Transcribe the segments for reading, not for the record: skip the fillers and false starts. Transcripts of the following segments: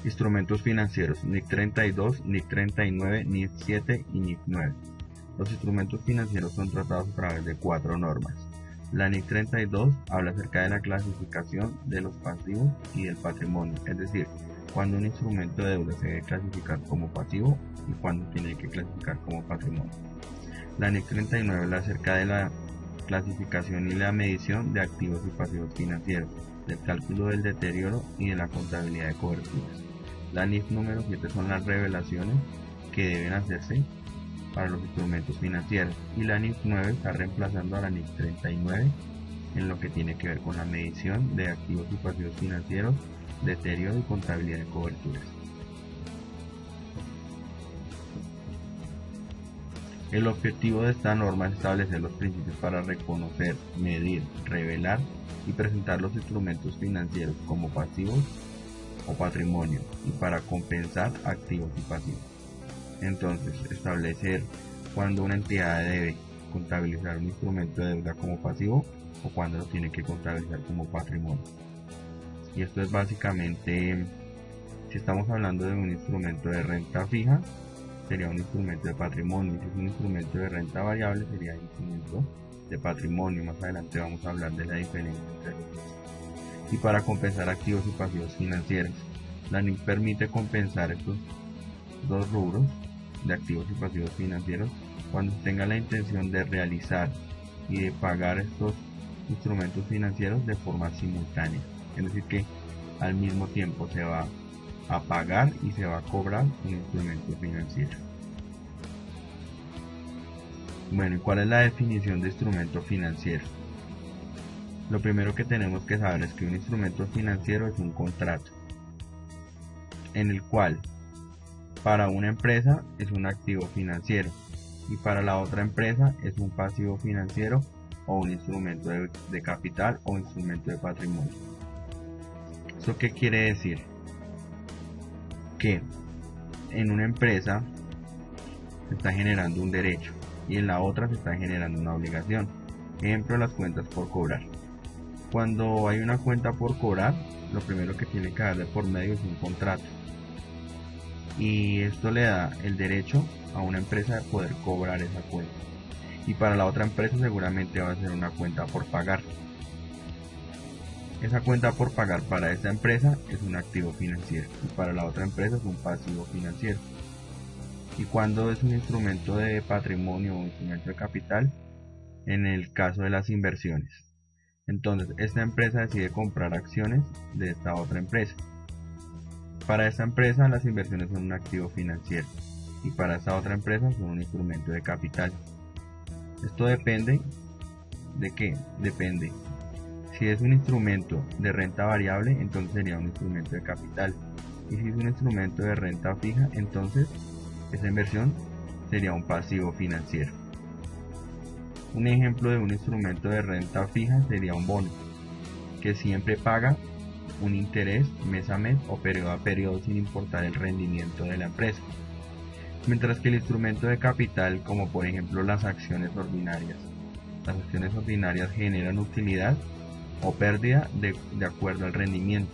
Instrumentos financieros NIF 32, NIF 39, NIF 7 y NIF 9. Los instrumentos financieros son tratados a través de 4 normas. La NIF 32 habla acerca de la clasificación de los pasivos y del patrimonio, es decir, cuando un instrumento de deuda se debe clasificar como pasivo y cuando tiene que clasificar como patrimonio. La NIF 39 habla acerca de la clasificación y la medición de activos y pasivos financieros, del cálculo del deterioro y de la contabilidad de coberturas. La NIF número 7 son las revelaciones que deben hacerse para los instrumentos financieros, y la NIF 9 está reemplazando a la NIF 39 en lo que tiene que ver con la medición de activos y pasivos financieros, deterioro y contabilidad de coberturas. El objetivo de esta norma es establecer los principios para reconocer, medir, revelar y presentar los instrumentos financieros como pasivos o patrimonio y para compensar activos y pasivos. Entonces, establecer cuándo una entidad debe contabilizar un instrumento de deuda como pasivo o cuándo lo tiene que contabilizar como patrimonio. Y esto es básicamente, si estamos hablando de un instrumento de renta fija, sería un instrumento de patrimonio, y si es un instrumento de renta variable, sería un instrumento de patrimonio. Más adelante vamos a hablar de la diferencia entre los dos. Y para compensar activos y pasivos financieros, la NIF permite compensar estos dos rubros de activos y pasivos financieros cuando tenga la intención de realizar y de pagar estos instrumentos financieros de forma simultánea, es decir que al mismo tiempo se va a pagar y se va a cobrar un instrumento financiero. Bueno, ¿y cuál es la definición de instrumento financiero? Lo primero que tenemos que saber es que un instrumento financiero es un contrato en el cual para una empresa es un activo financiero y para la otra empresa es un pasivo financiero o un instrumento de capital o instrumento de patrimonio. ¿Eso qué quiere decir? Que en una empresa se está generando un derecho y en la otra se está generando una obligación. Ejemplo, las cuentas por cobrar. Cuando hay una cuenta por cobrar, lo primero que tiene que darle por medio es un contrato, y esto le da el derecho a una empresa de poder cobrar esa cuenta, y para la otra empresa seguramente va a ser una cuenta por pagar. Esa cuenta por pagar para esta empresa es un activo financiero y para la otra empresa es un pasivo financiero. Y cuando es un instrumento de patrimonio o instrumento de capital, en el caso de las inversiones. Entonces, esta empresa decide comprar acciones de esta otra empresa. Para esta empresa las inversiones son un activo financiero y para esta otra empresa son un instrumento de capital. Esto depende de qué? Depende. Si es un instrumento de renta variable, entonces sería un instrumento de capital. Y si es un instrumento de renta fija, entonces esa inversión sería un pasivo financiero. Un ejemplo de un instrumento de renta fija sería un bono, que siempre paga un interés mes a mes o periodo a periodo sin importar el rendimiento de la empresa. Mientras que el instrumento de capital, como por ejemplo las acciones ordinarias generan utilidad o pérdida de acuerdo al rendimiento.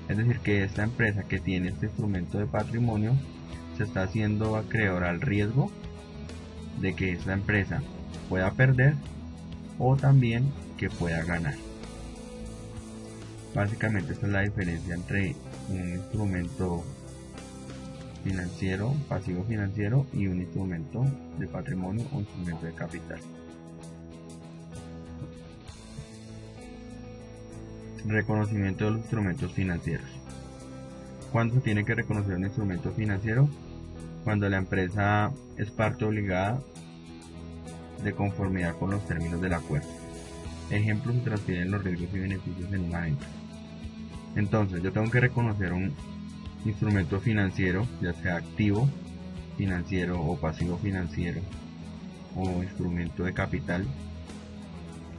Es decir, que esta empresa que tiene este instrumento de patrimonio se está haciendo acreedor al riesgo de que esta empresa pueda perder o también que pueda ganar. Básicamente esta es la diferencia entre un instrumento financiero, pasivo financiero, y un instrumento de patrimonio o instrumento de capital. Reconocimiento de los instrumentos financieros. ¿Cuándo se tiene que reconocer un instrumento financiero? Cuando la empresa es parte obligada de conformidad con los términos del acuerdo. Ejemplo, se transfieren los riesgos y beneficios en una venta. Entonces, yo tengo que reconocer un instrumento financiero, ya sea activo financiero o pasivo financiero o instrumento de capital,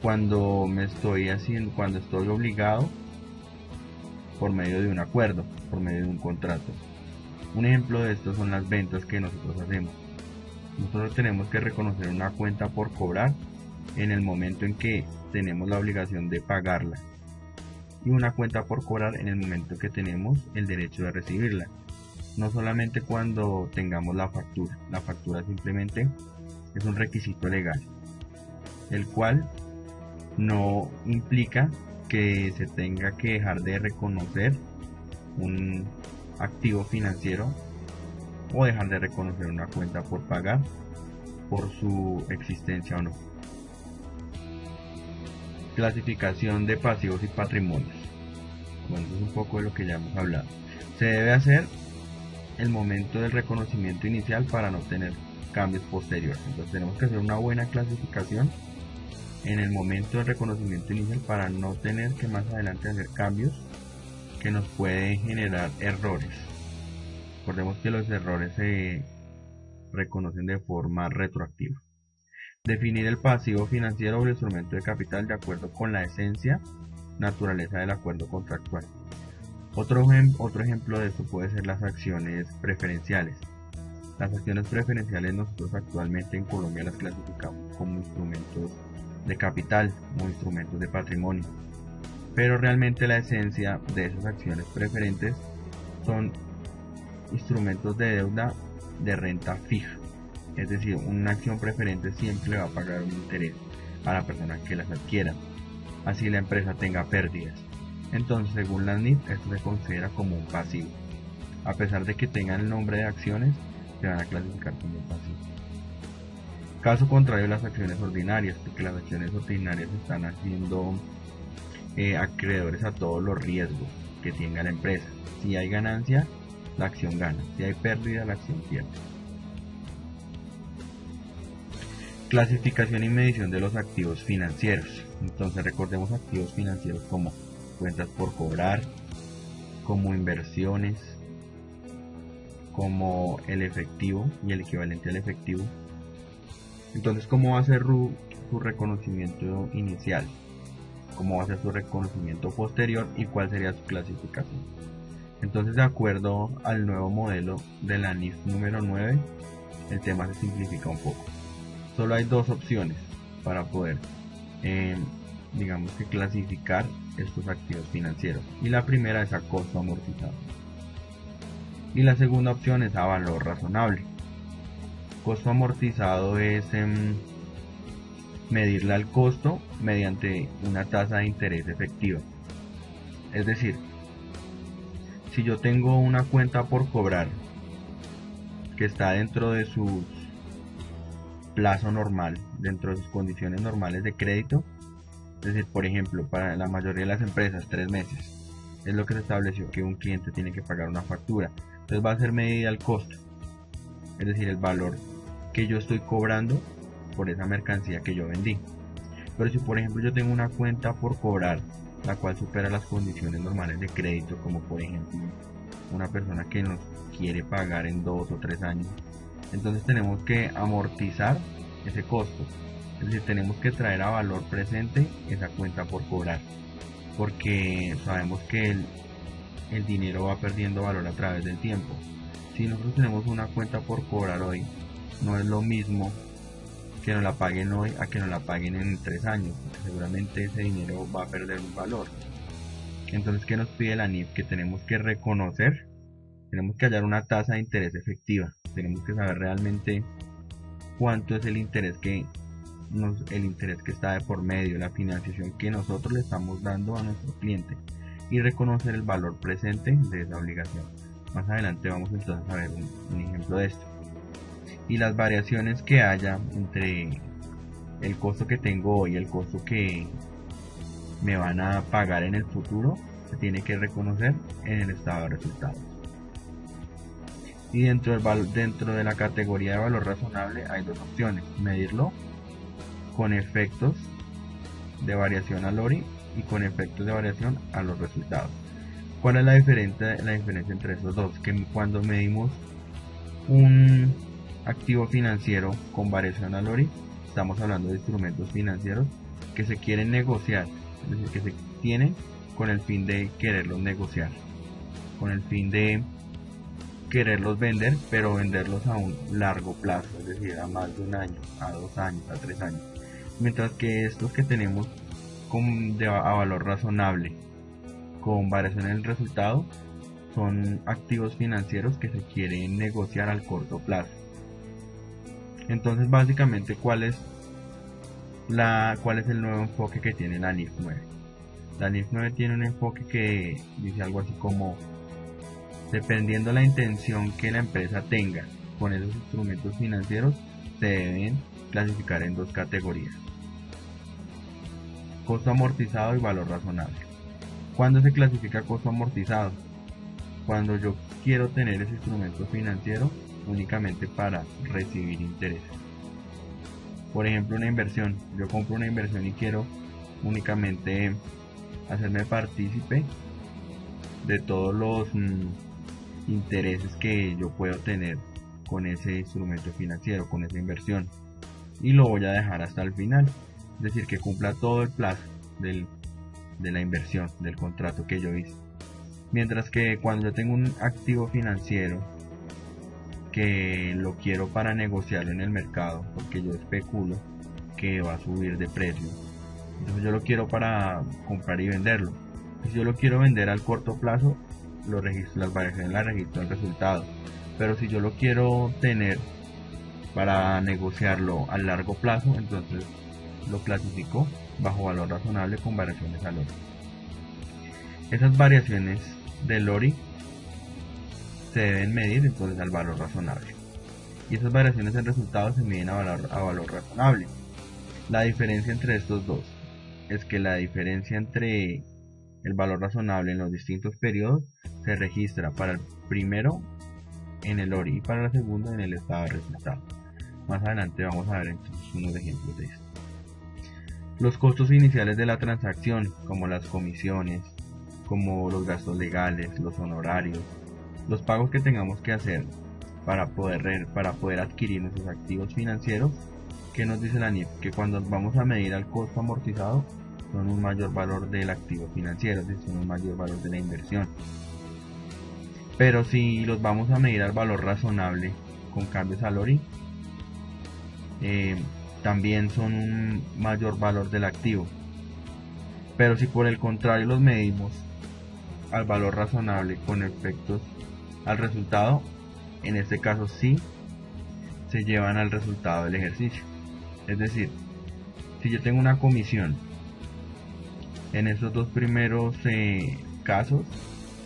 cuando estoy obligado por medio de un acuerdo, por medio de un contrato. Un ejemplo de esto son las ventas que nosotros hacemos. Nosotros tenemos que reconocer una cuenta por cobrar en el momento en que tenemos la obligación de pagarla. y una cuenta por cobrar en el momento que tenemos el derecho de recibirla. No solamente cuando tengamos la factura simplemente es un requisito legal, el cual no implica que se tenga que dejar de reconocer un activo financiero o dejar de reconocer una cuenta por pagar por su existencia o no. Clasificación de pasivos y patrimonios. Bueno, eso es un poco de lo que ya hemos hablado. Se debe hacer el momento del reconocimiento inicial para no tener cambios posteriores. Entonces tenemos que hacer una buena clasificación en el momento del reconocimiento inicial para no tener que más adelante hacer cambios que nos pueden generar errores. Recordemos que los errores se reconocen de forma retroactiva. Definir el pasivo financiero o el instrumento de capital de acuerdo con la esencia, naturaleza del acuerdo contractual. Otro ejemplo de esto puede ser las acciones preferenciales. Las acciones preferenciales nosotros actualmente en Colombia las clasificamos como instrumentos de capital o instrumentos de patrimonio, pero realmente la esencia de esas acciones preferentes son instrumentos de deuda de renta fija, es decir, una acción preferente siempre va a pagar un interés a la persona que las adquiera, así la empresa tenga pérdidas. Entonces, según la NIF, esto se considera como un pasivo. A pesar de que tengan el nombre de acciones, se van a clasificar como un pasivo. Caso contrario, las acciones ordinarias, porque las acciones ordinarias están haciendo acreedores a todos los riesgos que tenga la empresa. Si hay ganancia, la acción gana. Si hay pérdida, la acción pierde. Clasificación y medición de los activos financieros. Entonces recordemos activos financieros como cuentas por cobrar, como inversiones, como el efectivo y el equivalente al efectivo. Entonces, ¿cómo va a ser su reconocimiento inicial? ¿Cómo va a ser su reconocimiento posterior? ¿Y cuál sería su clasificación? Entonces, de acuerdo al nuevo modelo de la NIF número 9, el tema se simplifica un poco. Solo hay dos opciones para poder, digamos que clasificar estos activos financieros. Y la primera es a costo amortizado. Y la segunda opción es a valor razonable. Costo amortizado es medirle al costo mediante una tasa de interés efectiva. Es decir, si yo tengo una cuenta por cobrar que está dentro de su plazo normal, dentro de sus condiciones normales de crédito, es decir, por ejemplo, para la mayoría de las empresas 3 meses es lo que se estableció que un cliente tiene que pagar una factura, entonces va a ser medida al costo, es decir, el valor que yo estoy cobrando por esa mercancía que yo vendí. Pero si por ejemplo yo tengo una cuenta por cobrar la cual supera las condiciones normales de crédito, como por ejemplo una persona que nos quiere pagar en 2 o 3 años, entonces tenemos que amortizar ese costo, es decir, tenemos que traer a valor presente esa cuenta por cobrar, porque sabemos que el dinero va perdiendo valor a través del tiempo. Si nosotros tenemos una cuenta por cobrar hoy, no es lo mismo que nos la paguen hoy a que nos la paguen en 3 años, porque seguramente ese dinero va a perder un valor. Entonces, ¿qué nos pide la NIF? Que tenemos que reconocer, tenemos que hallar una tasa de interés efectiva, tenemos que saber realmente cuánto es el interés que está de por medio, la financiación que nosotros le estamos dando a nuestro cliente, y reconocer el valor presente de esa obligación. Más adelante vamos entonces a ver un ejemplo de esto. Y las variaciones que haya entre el costo que tengo hoy y el costo que me van a pagar en el futuro se tiene que reconocer en el estado de resultados. Y dentro de la categoría de valor razonable hay dos opciones: medirlo con efectos de variación al ORI y con efectos de variación a los resultados. ¿Cuál es la diferencia entre esos dos? Que cuando medimos un activo financiero con variación al ORI, estamos hablando de instrumentos financieros que se quieren negociar, es decir, que se tienen con el fin de quererlos negociar, con el fin de quererlos vender, pero venderlos a un largo plazo, es decir, a más de un año, a 2 años, a 3 años. Mientras que estos que tenemos a valor razonable, con variación en el resultado son activos financieros que se quieren negociar al corto plazo. Entonces básicamente ¿cuál es el nuevo enfoque que tiene la NIF 9? La NIF 9 tiene un enfoque que dice algo así como: dependiendo la intención que la empresa tenga con esos instrumentos financieros, se deben clasificar en dos categorías: costo amortizado y valor razonable. ¿Cuándo se clasifica costo amortizado? Cuando yo quiero tener ese instrumento financiero únicamente para recibir intereses. Por ejemplo, una inversión. Yo compro una inversión y quiero únicamente hacerme partícipe de todos los intereses que yo puedo tener con ese instrumento financiero, con esa inversión, y lo voy a dejar hasta el final, es decir, que cumpla todo el plazo de la inversión, del contrato que yo hice. Mientras que cuando yo tengo un activo financiero que lo quiero para negociarlo en el mercado, porque yo especulo que va a subir de precio, entonces yo lo quiero para comprar y venderlo. Si yo lo quiero vender al corto plazo, lo registro, las variaciones las registro el resultado. Pero si yo lo quiero tener para negociarlo a largo plazo, entonces lo clasifico bajo valor razonable con variaciones al ORI. Esas variaciones del ORI se deben medir entonces al valor razonable, y esas variaciones en resultados se miden a valor razonable. La diferencia entre estos dos es que la diferencia entre el valor razonable en los distintos periodos se registra para el primero en el ORI y para la segunda en el estado de resultado. Más adelante vamos a ver entonces unos ejemplos de esto. Los costos iniciales de la transacción, como las comisiones, como los gastos legales, los honorarios, los pagos que tengamos que hacer para poder adquirir nuestros activos financieros. ¿Qué nos dice la NIF? Que cuando vamos a medir al costo amortizado son un mayor valor del activo financiero, es decir, son un mayor valor de la inversión. Pero si los vamos a medir al valor razonable con cambios al ORI, también son un mayor valor del activo. Pero si por el contrario los medimos al valor razonable con efectos al resultado, en este caso sí se llevan al resultado del ejercicio. Es decir, si yo tengo una comisión, en estos dos primeros casos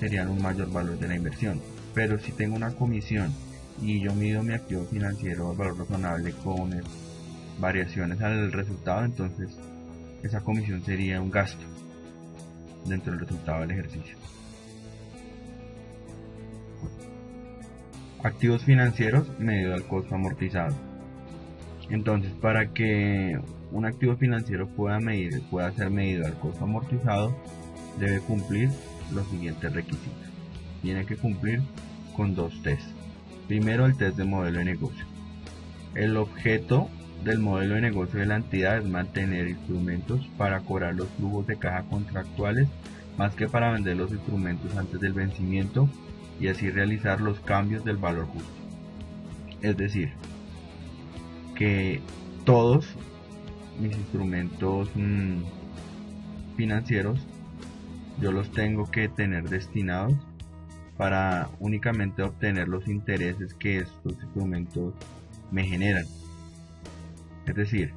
serían un mayor valor de la inversión. Pero si tengo una comisión y yo mido mi activo financiero al valor razonable con variaciones al resultado, entonces esa comisión sería un gasto dentro del resultado del ejercicio. Activos financieros medido al costo amortizado. Entonces, para que un activo financiero pueda ser medido al costo amortizado, debe cumplir los siguientes requisitos. Tiene que cumplir con dos tests. Primero, el test de modelo de negocio. El objeto del modelo de negocio de la entidad es mantener instrumentos para cobrar los flujos de caja contractuales, más que para vender los instrumentos antes del vencimiento y así realizar los cambios del valor justo. Es decir, que todos mis instrumentos financieros yo los tengo que tener destinados para únicamente obtener los intereses que estos instrumentos me generan. Es decir,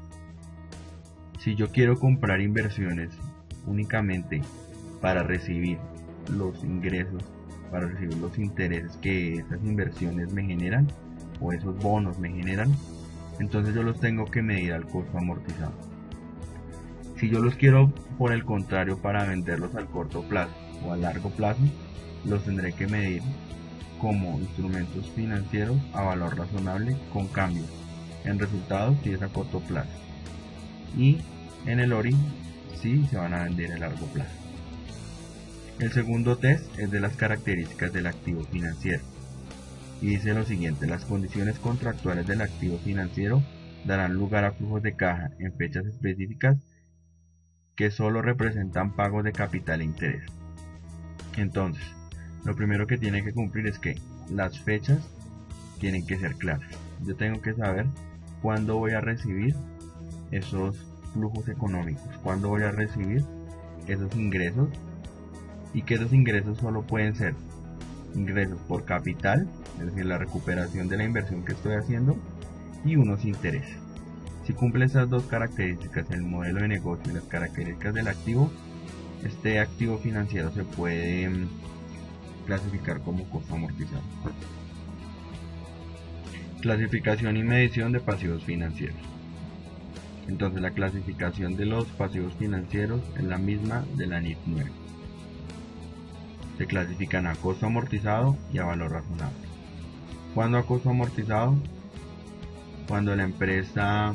si yo quiero comprar inversiones únicamente para recibir los ingresos, para recibir los intereses que esas inversiones me generan o esos bonos me generan, entonces yo los tengo que medir al costo amortizado. Si yo los quiero por el contrario para venderlos al corto plazo o a largo plazo, los tendré que medir como instrumentos financieros a valor razonable con cambios en resultados si es a corto plazo, y en el ORI si se van a vender a largo plazo. El segundo test es de las características del activo financiero y dice lo siguiente: las condiciones contractuales del activo financiero darán lugar a flujos de caja en fechas específicas que solo representan pagos de capital e interés. Entonces, lo primero que tiene que cumplir es que las fechas tienen que ser claras. Yo tengo que saber cuándo voy a recibir esos flujos económicos, cuándo voy a recibir esos ingresos y que esos ingresos solo pueden ser ingresos por capital, es decir, la recuperación de la inversión que estoy haciendo, y unos intereses. Si cumple esas dos características, el modelo de negocio y las características del activo, este activo financiero se puede clasificar como costo amortizado. Clasificación y medición de pasivos financieros. Entonces la clasificación de los pasivos financieros es la misma de la NIF 9. Se clasifican a costo amortizado y a valor razonable. ¿Cuándo a costo amortizado? Cuando la empresa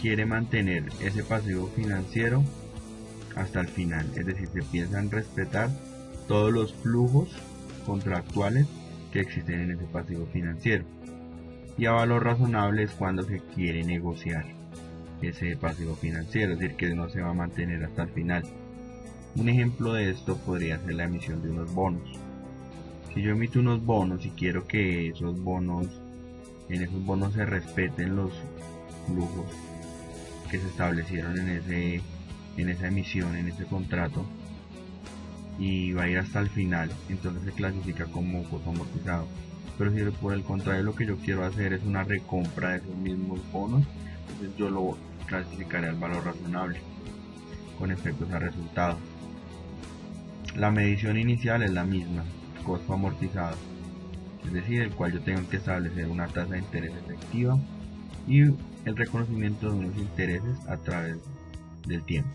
quiere mantener ese pasivo financiero hasta el final, es decir, se piensan respetar todos los flujos contractuales que existen en ese pasivo financiero. Y a valor razonable es cuando se quiere negociar ese pasivo financiero, es decir, que no se va a mantener hasta el final. Un ejemplo de esto podría ser la emisión de unos bonos. Si yo emito unos bonos y quiero que en esos bonos se respeten los flujos que se establecieron en esa emisión, en ese contrato, y va a ir hasta el final, entonces se clasifica como costo amortizado. Pero si por el contrario lo que yo quiero hacer es una recompra de esos mismos bonos, entonces yo lo clasificaré al valor razonable con efectos a resultado. La medición inicial es la misma, costo amortizado, es decir, el cual yo tengo que establecer una tasa de interés efectiva y el reconocimiento de unos intereses a través del tiempo.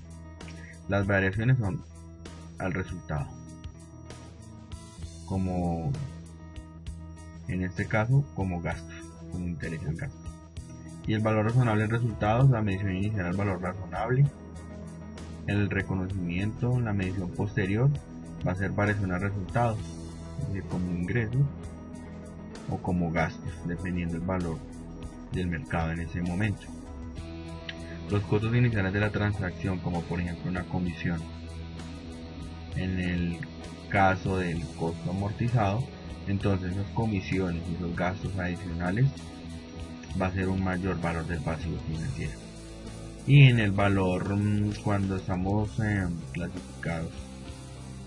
Las variaciones son al resultado, como en este caso como gastos, como interés al gasto. Y el valor razonable en resultados, la medición inicial al valor razonable, el reconocimiento, la medición posterior va a ser variación al resultado, es decir, como ingresos o como gastos, dependiendo del valor del mercado en ese momento. Los costos iniciales de la transacción, como por ejemplo una comisión, en el caso del costo amortizado, entonces esas comisiones y esos gastos adicionales va a ser un mayor valor del pasivo financiero. Y en el valor, cuando estamos clasificados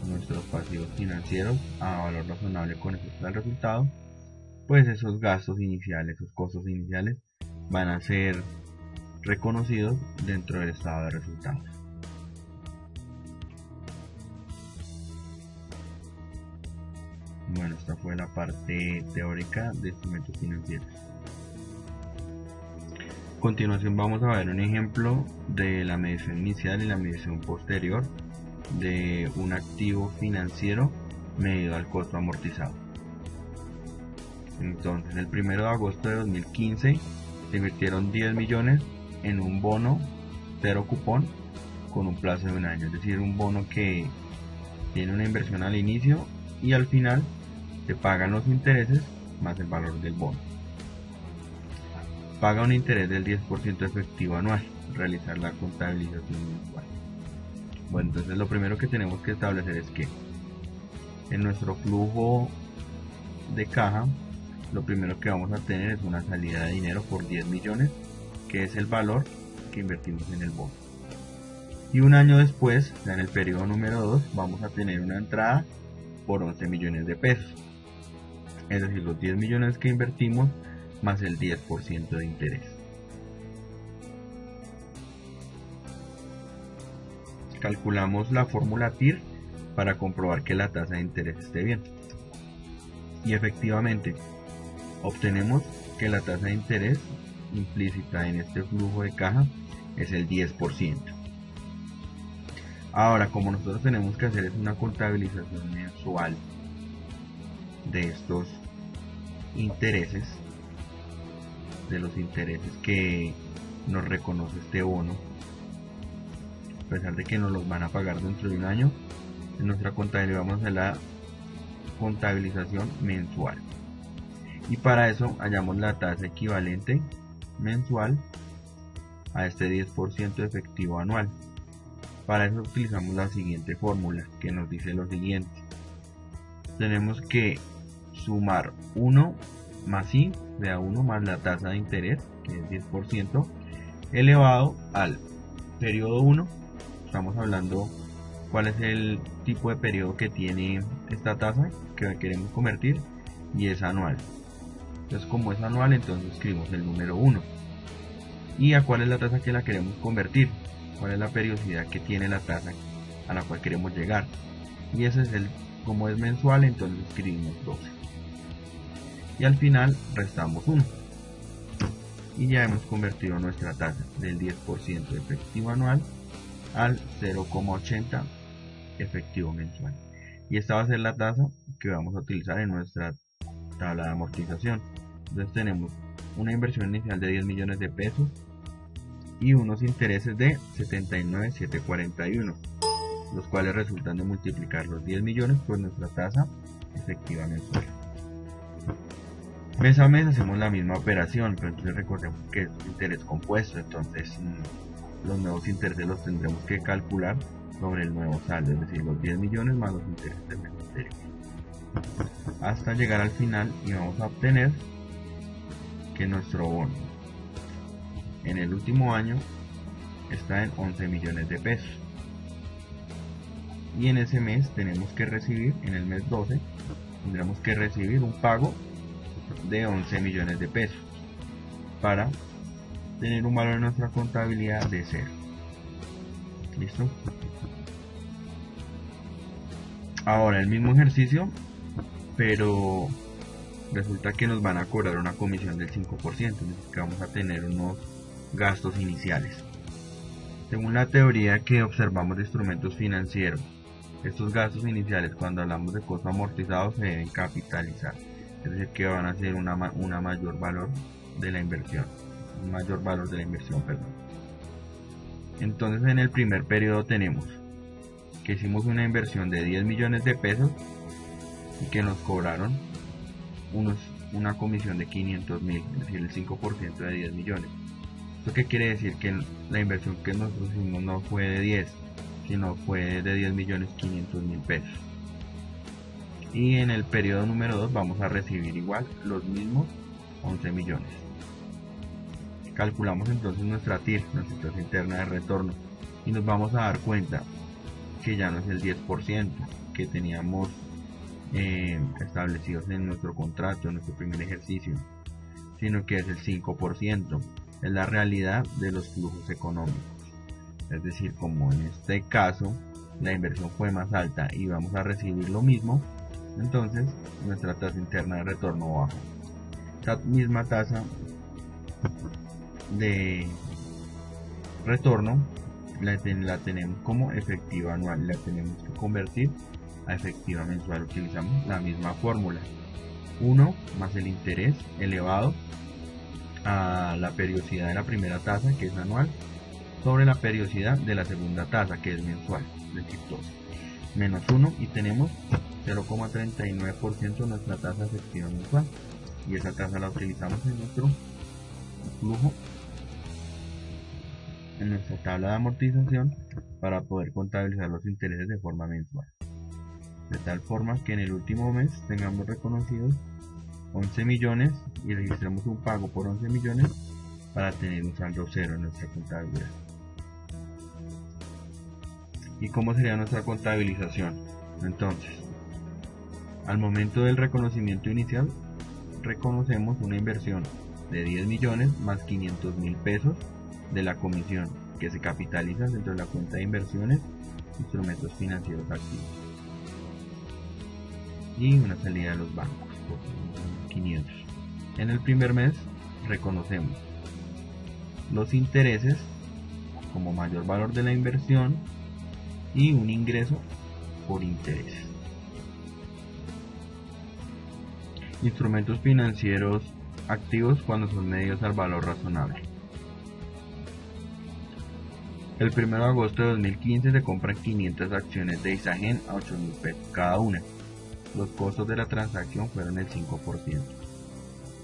nuestros pasivos financieros a valor razonable con efecto al resultado, pues esos gastos iniciales, esos costos iniciales van a ser reconocidos dentro del estado de resultados. Bueno, esta fue la parte teórica de instrumentos financieros. A continuación vamos a ver un ejemplo de la medición inicial y la medición posterior de un activo financiero medido al costo amortizado. Entonces, el 1 de agosto de 2015 se invirtieron 10 millones en un bono cero cupón con un plazo de un año, es decir, un bono que tiene una inversión al inicio y al final se pagan los intereses más el valor del bono. Paga un interés del 10% efectivo anual, realizar la contabilización mensual. Bueno, entonces lo primero que tenemos que establecer es que en nuestro flujo de caja, lo primero que vamos a tener es una salida de dinero por 10 millones, que es el valor que invertimos en el bono. Y un año después, en el periodo número 2, vamos a tener una entrada por 11 millones de pesos. Es decir, los 10 millones que invertimos más el 10% de interés. Calculamos la fórmula TIR para comprobar que la tasa de interés esté bien. Y efectivamente, obtenemos que la tasa de interés implícita en este flujo de caja es el 10%. Ahora, como nosotros tenemos que hacer es una contabilización mensual de estos intereses, de los intereses que nos reconoce este bono, a pesar de que nos los van a pagar dentro de un año, en nuestra contabilidad vamos a hacer la contabilización mensual. Y para eso hallamos la tasa equivalente mensual a este 10% efectivo anual. Para eso utilizamos la siguiente fórmula que nos dice lo siguiente: tenemos que sumar 1 más I, o sea 1 más la tasa de interés, que es 10%, elevado al periodo 1, estamos hablando cuál es el tipo de periodo que tiene esta tasa que queremos convertir, y es anual. Entonces, como es anual, entonces escribimos el número 1. ¿Y a cuál es la tasa que la queremos convertir? ¿Cuál es la periodicidad que tiene la tasa a la cual queremos llegar? Y ese es como es mensual, entonces escribimos 12. Y al final restamos 1. Y ya hemos convertido nuestra tasa del 10% efectivo anual al 0,80 efectivo mensual. Y esta va a ser la tasa que vamos a utilizar en nuestra tabla de amortización. Entonces tenemos una inversión inicial de 10 millones de pesos y unos intereses de 79,741, los cuales resultan de multiplicar los 10 millones por nuestra tasa efectiva mensual. Mes a mes hacemos la misma operación, pero entonces recordemos que es interés compuesto, entonces los nuevos intereses los tendremos que calcular sobre el nuevo saldo, es decir, los 10 millones más los intereses del mes anterior, hasta llegar al final, y vamos a obtener que nuestro bono en el último año está en 11 millones de pesos, y en ese mes tenemos que recibir, en el mes 12 tendremos que recibir un pago de 11 millones de pesos para tener un valor en nuestra contabilidad de 0. ¿Listo? Ahora el mismo ejercicio, pero resulta que nos van a cobrar una comisión del 5%, que vamos a tener unos gastos iniciales. Según la teoría que observamos de instrumentos financieros, estos gastos iniciales, cuando hablamos de costos amortizados, se deben capitalizar, es decir, que van a ser una mayor valor de la inversión, un mayor valor de la inversión, perdón. Entonces, en el primer periodo tenemos que hicimos una inversión de 10 millones de pesos y que nos cobraron una comisión de 500.000, es decir, el 5% de 10 millones. ¿Esto qué quiere decir? Que la inversión que nosotros hicimos no fue de 10, sino fue de 10.500.000 pesos. Y en el periodo número 2 vamos a recibir igual los mismos 11 millones. Calculamos entonces nuestra TIR, nuestra tasa interna de retorno, y nos vamos a dar cuenta que ya no es el 10% que teníamos establecidos en nuestro contrato, en nuestro primer ejercicio, sino que es el 5%. Es la realidad de los flujos económicos. Es decir, como en este caso la inversión fue más alta y vamos a recibir lo mismo, entonces nuestra tasa interna de retorno baja. Esta misma tasa de retorno la tenemos como efectiva anual, la tenemos que convertir a efectiva mensual. Utilizamos la misma fórmula: 1 más el interés elevado a la periodicidad de la primera tasa, que es anual, sobre la periodicidad de la segunda tasa, que es mensual, es decir, 2, menos 1, y tenemos 0,39% nuestra tasa efectiva mensual, y esa tasa la utilizamos en nuestro flujo, en nuestra tabla de amortización, para poder contabilizar los intereses de forma mensual, de tal forma que en el último mes tengamos reconocidos 11 millones y registramos un pago por 11 millones para tener un saldo cero en nuestra contabilidad. ¿Y cómo sería nuestra contabilización? Entonces, al momento del reconocimiento inicial, reconocemos una inversión de 10 millones más 500.000 pesos de la comisión, que se capitaliza dentro de la cuenta de inversiones, instrumentos financieros activos, y una salida de los bancos por 500. En el primer mes reconocemos los intereses como mayor valor de la inversión y un ingreso por intereses. Instrumentos financieros activos cuando son medidos al valor razonable. El 1 de agosto de 2015 se compran 500 acciones de Isagen a 8.000 pesos cada una. Los costos de la transacción fueron el 5%.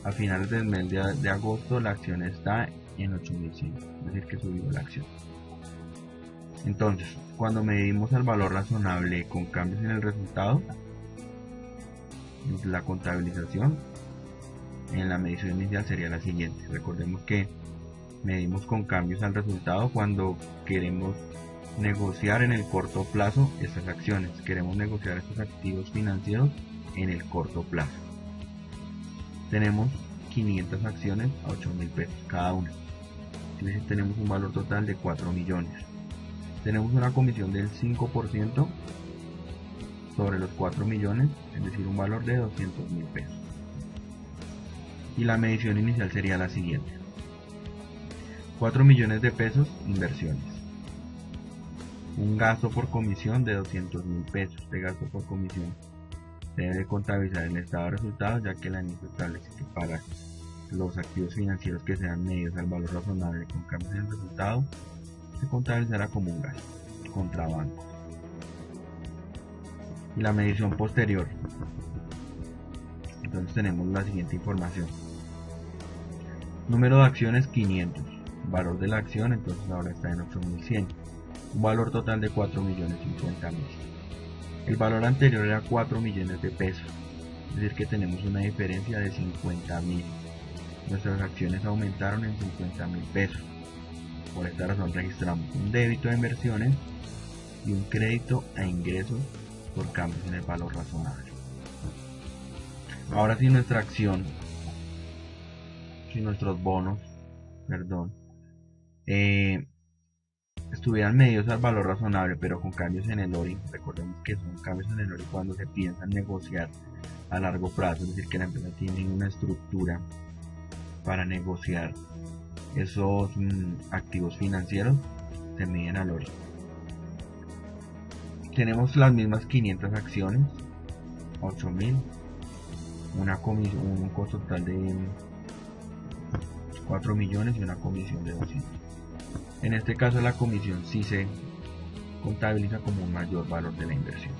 A finales del mes de agosto la acción está en 8.100, es decir, que subió la acción. Entonces, cuando medimos el valor razonable con cambios en el resultado, la contabilización en la medición inicial sería la siguiente. Recordemos que medimos con cambios al resultado cuando queremos negociar en el corto plazo estas acciones. Queremos negociar estos activos financieros en el corto plazo. Tenemos 500 acciones a 8.000 pesos cada una. Entonces tenemos un valor total de 4 millones. Tenemos una comisión del 5% sobre los 4 millones, es decir, un valor de 200.000 pesos. Y la medición inicial sería la siguiente: 4 millones de pesos inversiones, un gasto por comisión de 200.000 pesos. Este gasto por comisión se debe contabilizar en el estado de resultados, ya que el anexo establece que para los activos financieros que sean medidos al valor razonable con cambios en el resultado, se contabilizará como un gasto contra bancos. Y la medición posterior, entonces tenemos la siguiente información: número de acciones 500, valor de la acción entonces ahora está en 8.100, un valor total de 4.050.000. El valor anterior era 4 millones de pesos, es decir que tenemos una diferencia de 50.000. Nuestras acciones aumentaron en 50.000 pesos. Por esta razón registramos un débito a inversiones y un crédito a ingresos por cambios en el valor razonable. Ahora si nuestra acción, si nuestros bonos, estuvieran medidos al valor razonable pero con cambios en el ORI, recordemos que son cambios en el ORI cuando se piensa en negociar a largo plazo, es decir que la empresa tiene una estructura para negociar esos activos financieros, se miden al ORI. Tenemos las mismas 500 acciones, 8.000, un costo total de 4 millones y una comisión de 200. En este caso la comisión sí se contabiliza como un mayor valor de la inversión,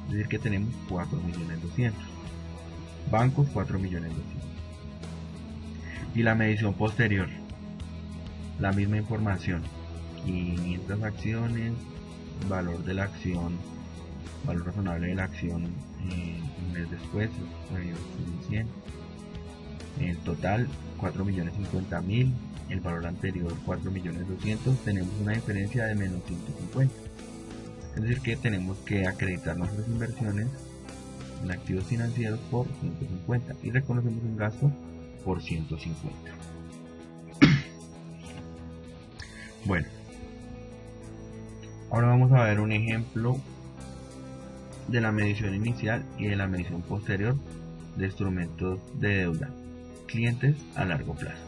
es decir que tenemos 4.200.000, bancos 4.200.000. Y la medición posterior, la misma información, 500 acciones, valor de la acción, valor razonable de la acción un mes después, 8.100.000, en total 4.050.000, el valor anterior 4.200.000, tenemos una diferencia de menos 150. Es decir que tenemos que acreditar nuestras inversiones en activos financieros por 150 y reconocemos un gasto por 150. Bueno, ahora vamos a ver un ejemplo de la medición inicial y de la medición posterior de instrumentos de deuda, clientes a largo plazo.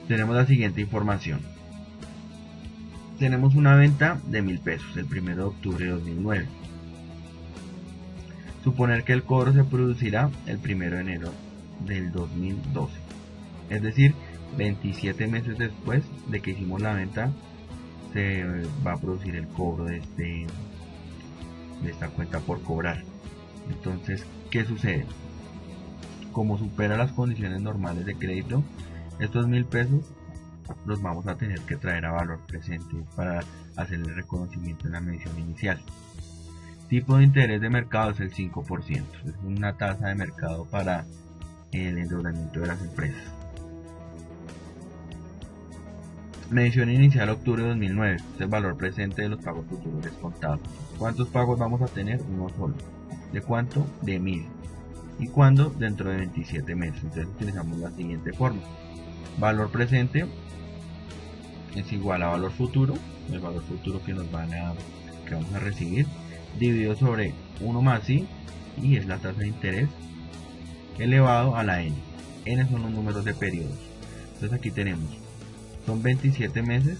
Tenemos la siguiente información: tenemos una venta de 1.000 pesos el 1 de octubre de 2009. Suponer que el cobro se producirá el 1 de enero del 2012, es decir, 27 meses después de que hicimos la venta se va a producir el cobro de esta cuenta por cobrar. Entonces, ¿qué sucede? Como supera las condiciones normales de crédito, estos 1.000 pesos los vamos a tener que traer a valor presente para hacer el reconocimiento en la medición inicial. Tipo de interés de mercado es el 5%, es una tasa de mercado para el endeudamiento de las empresas. Medición inicial octubre de 2009, es el valor presente de los pagos futuros descontados. ¿Cuántos pagos vamos a tener? Uno solo. ¿De cuánto? De 1.000. ¿Y cuándo? Dentro de 27 meses. Entonces utilizamos la siguiente forma: valor presente es igual a valor futuro, el valor futuro que vamos a recibir, dividido sobre 1 más i, y es la tasa de interés, elevado a la n. N son los números de periodos. Entonces aquí tenemos, son 27 meses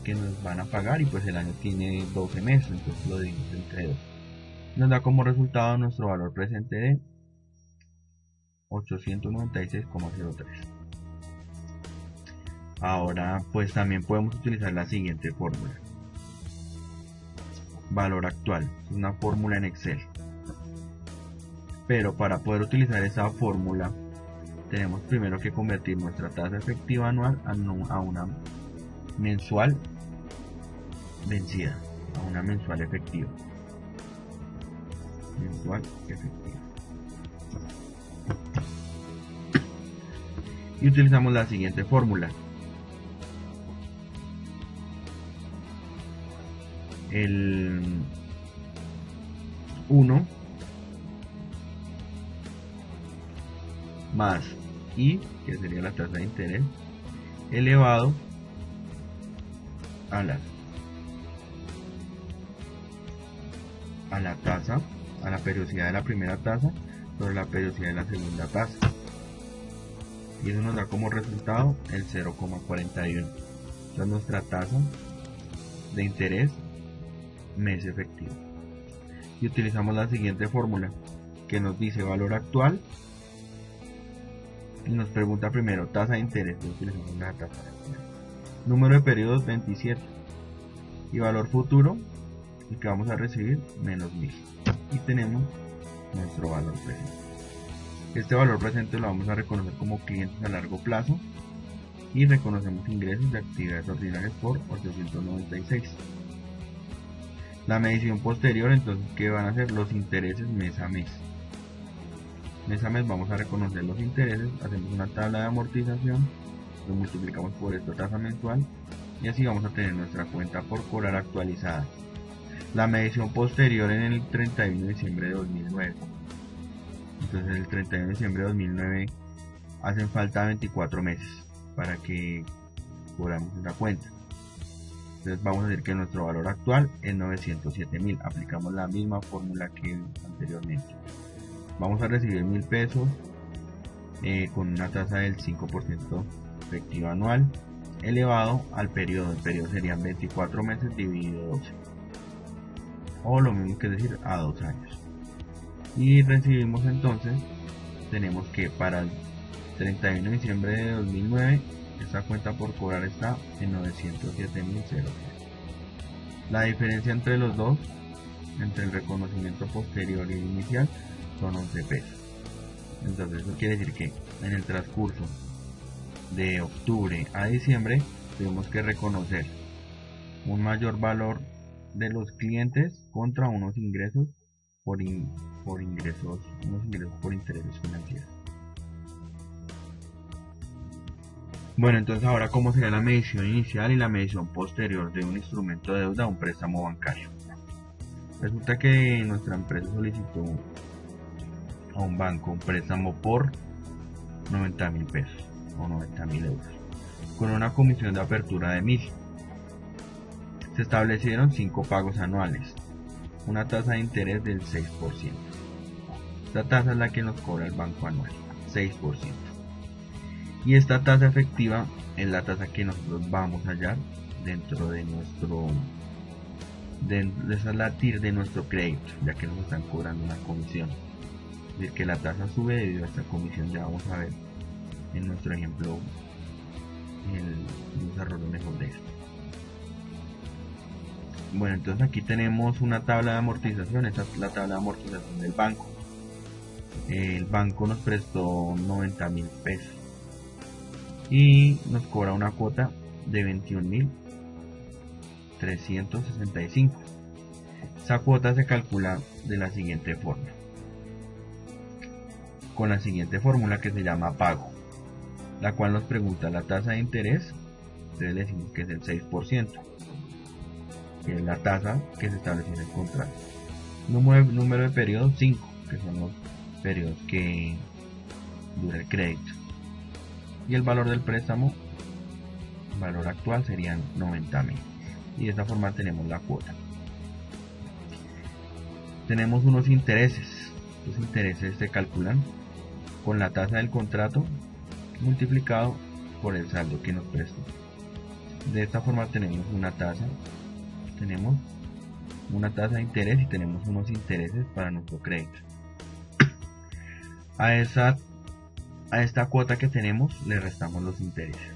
que nos van a pagar y pues el año tiene 12 meses, entonces lo dividimos entre 2. Nos da como resultado nuestro valor presente de 896,03. Ahora pues también podemos utilizar la siguiente fórmula: valor actual, es una fórmula en Excel, pero para poder utilizar esa fórmula tenemos primero que convertir nuestra tasa efectiva anual a una mensual vencida, a una mensual efectiva. Y utilizamos la siguiente fórmula: el 1 más I, que sería la tasa de interés, elevado a la tasa, a la periodicidad de la primera tasa sobre la periodicidad de la segunda tasa, y eso nos da como resultado el 0,41. Esta es nuestra tasa de interés mes efectivo, y utilizamos la siguiente fórmula que nos dice valor actual y nos pregunta primero tasa de interés, utilizamos la tasa de interés, número de periodos 27 y valor futuro, el que vamos a recibir, menos 1000, y tenemos nuestro valor presente. Este valor presente lo vamos a reconocer como clientes a largo plazo y reconocemos ingresos de actividades ordinarias por 896. La medición posterior, entonces, ¿qué van a hacer? Los intereses mes a mes. Mes a mes vamos a reconocer los intereses, hacemos una tabla de amortización, lo multiplicamos por esta tasa mensual y así vamos a tener nuestra cuenta por cobrar actualizada. La medición posterior en el 31 de diciembre de 2009. Entonces el 31 de diciembre de 2009 hacen falta 24 meses para que cobramos esa cuenta. Entonces vamos a decir que nuestro valor actual es 907.000. Aplicamos la misma fórmula que anteriormente. Vamos a recibir 1000 pesos con una tasa del 5% efectiva anual elevado al periodo. El periodo serían 24 meses dividido 12, o lo mismo que decir a 2 años. Y recibimos entonces, tenemos que para el 31 de diciembre de 2009 esta cuenta por cobrar está en 907.000. La diferencia entre los dos, entre el reconocimiento posterior y el inicial, son 11 pesos. Entonces eso quiere decir que en el transcurso de octubre a diciembre tuvimos que reconocer un mayor valor de los clientes contra unos ingresos por intereses financieros. Bueno, entonces ahora, ¿cómo sería la medición inicial y la medición posterior de un instrumento de deuda, un préstamo bancario? Resulta que nuestra empresa solicitó a un banco un préstamo por 90.000 pesos o 90.000 euros con una comisión de apertura de 1000. Se establecieron 5 pagos anuales, una tasa de interés del 6%. Esta tasa es la que nos cobra el banco anual, 6%. Y esta tasa efectiva es la tasa que nosotros vamos a hallar dentro de esa es la TIR de nuestro crédito, ya que nos están cobrando una comisión. Es decir, que la tasa sube debido a esta comisión. Ya vamos a ver en nuestro ejemplo el desarrollo mejor de esto. Bueno, entonces aquí tenemos una tabla de amortización. Esta es la tabla de amortización del banco. El banco nos prestó 90.000 pesos y nos cobra una cuota de 21.365. Esa cuota se calcula de la siguiente forma, con la siguiente fórmula que se llama pago, la cual nos pregunta la tasa de interés. Entonces le decimos que es el 6%, que es la tasa que se estableció en el contrato. Número de periodos 5, que son los periodos que dura el crédito. Y el valor del préstamo, el valor actual, serían 90.000. Y de esta forma tenemos la cuota. Tenemos unos intereses. Los intereses se calculan con la tasa del contrato multiplicado por el saldo que nos prestó. De esta forma tenemos una tasa de interés y tenemos unos intereses para nuestro crédito. A esta cuota que tenemos le restamos los intereses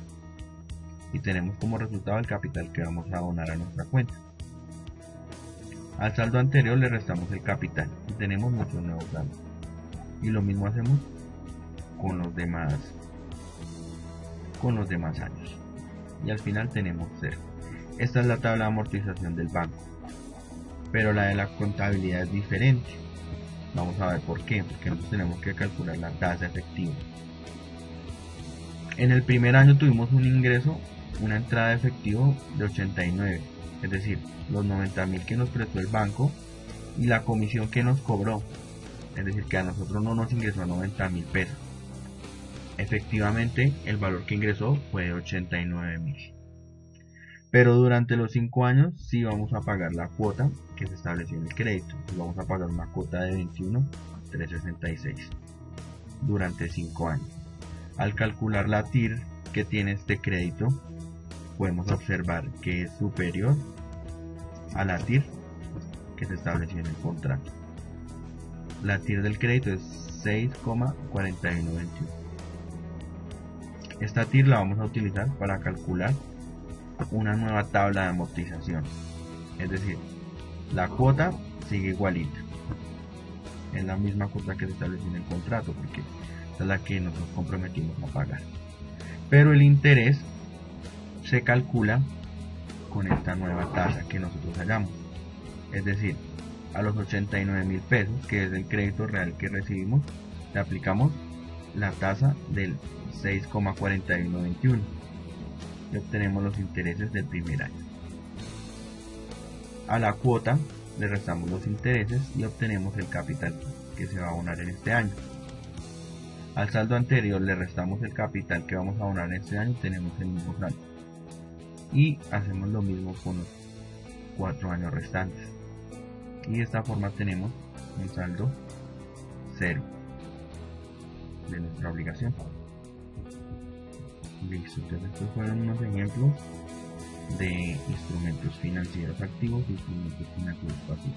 y tenemos como resultado el capital que vamos a abonar a nuestra cuenta. Al saldo anterior le restamos el capital y tenemos nuestro nuevo saldo. Y lo mismo hacemos con los demás años. Y al final tenemos 0. Esta es la tabla de amortización del banco, pero la de la contabilidad es diferente. Vamos a ver por qué. Porque nosotros tenemos que calcular la tasa efectiva. En el primer año tuvimos un ingreso, una entrada de efectivo de 89. es decir, los 90.000 que nos prestó el banco y la comisión que nos cobró, es decir, que a nosotros no nos ingresó 90.000 pesos. Efectivamente, el valor que ingresó fue de 89.000. Pero durante los 5 años sí vamos a pagar la cuota que se estableció en el crédito. Vamos a pagar una cuota de 21.366 durante 5 años. Al calcular la TIR que tiene este crédito, podemos observar que es superior a la TIR que se estableció en el contrato. La TIR del crédito es 6,4121. Esta TIR la vamos a utilizar para calcular una nueva tabla de amortización, es decir, la cuota sigue igualita, es la misma cuota que se estableció en el contrato porque esta es la que nos comprometimos a pagar, pero el interés se calcula con esta nueva tasa que nosotros hallamos, es decir, a los 89.000 pesos, que es el crédito real que recibimos, le aplicamos la tasa del 6,4121 y obtenemos los intereses del primer año. A la cuota le restamos los intereses y obtenemos el capital que se va a abonar en este año. Al saldo anterior le restamos el capital que vamos a abonar en este año y tenemos el mismo saldo. Y hacemos lo mismo con los 4 años restantes. Y de esta forma tenemos un saldo cero de nuestra obligación. Listo, entonces estos fueron unos ejemplos de instrumentos financieros activos y instrumentos financieros pasivos.